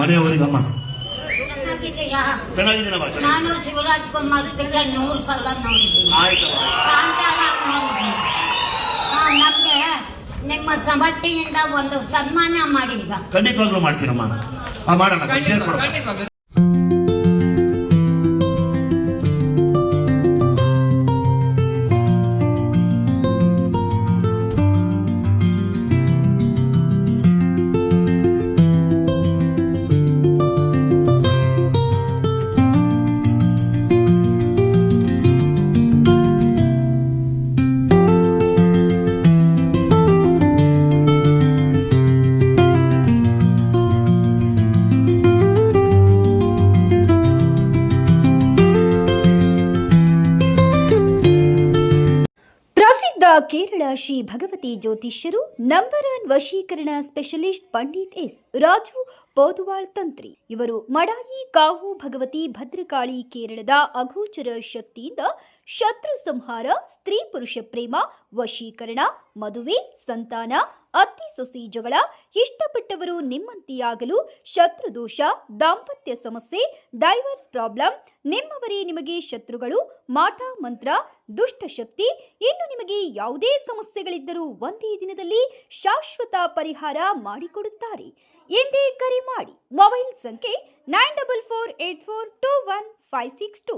ಮನೆಯವರಿಗಮ್ಮ ಚೆನ್ನಾಗಿದ್ದೀರಾ? ಚೆನ್ನಾಗಿದ್ದೀನಮ್ಮ. ನಾನು ಶಿವರಾಜ್ ಕುಮಾರ್ ಪಿಕ್ಚರ್ 100 ಸಲ ನೋಡಿದ್ದೀನಿ. ಆಯ್ತಮ್ಮ. ಕಾಂತಾರ ನೋಡಿದ್ದೀನಿ. ನಮ್ಗೆ ನಿಮ್ಮ ಸಮಷ್ಟಿಯಿಂದ ಒಂದು ಸನ್ಮಾನ ಮಾಡಿ ಈಗ. ಖಂಡಿತವಾಗ್ಲೂ ಮಾಡ್ತೀನಮ್ಮ. ಮಾಡೋಣ, ಶೇರ್ ಕೊಡೋಣ. ಕೇರಳ ಶ್ರೀ ಭಗವತಿ ಜ್ಯೋತಿಷ್ಯರು ನಂಬರ್ 1 ವಶೀಕರಣ ಸ್ಪೆಷಲಿಸ್ಟ್ ಪಂಡಿತ್ ಎಸ್ ರಾಜು ಪೋದುವಾಳ್ ತಂತ್ರಿ. ಇವರು ಮಡಾಯಿ ಕಾವು ಭಗವತಿ ಭದ್ರಕಾಳಿ ಕೇರಳದ ಅಗೋಚರ ಶಕ್ತಿಯಿಂದ ಶತ್ರು ಸಂಹಾರ, ಸ್ತ್ರೀ ಪುರುಷ ಪ್ರೇಮ, ವಶೀಕರಣ, ಮದುವೆ, ಸಂತಾನ, ಅತ್ತಿ ಸೊಸಿ ಜಗಳ, ಇಷ್ಟಪಟ್ಟವರು ನಿಮ್ಮಂತೆಯಾಗಲು, ಶತ್ರುದೋಷ, ದಾಂಪತ್ಯ ಸಮಸ್ಯೆ, ಡೈವರ್ಸ್ ಪ್ರಾಬ್ಲಮ್, ನಿಮ್ಮವರೇ ನಿಮಗೆ ಶತ್ರುಗಳು, ಮಾಟ ಮಂತ್ರ, ದುಷ್ಟಶಕ್ತಿ, ಇನ್ನು ನಿಮಗೆ ಯಾವುದೇ ಸಮಸ್ಯೆಗಳಿದ್ದರೂ ಒಂದೇ ದಿನದಲ್ಲಿ ಶಾಶ್ವತ ಪರಿಹಾರ ಮಾಡಿಕೊಡುತ್ತಾರೆ. ಎಂದೇ ಕರೆ ಮಾಡಿ. ಮೊಬೈಲ್ ಸಂಖ್ಯೆ 9448421562.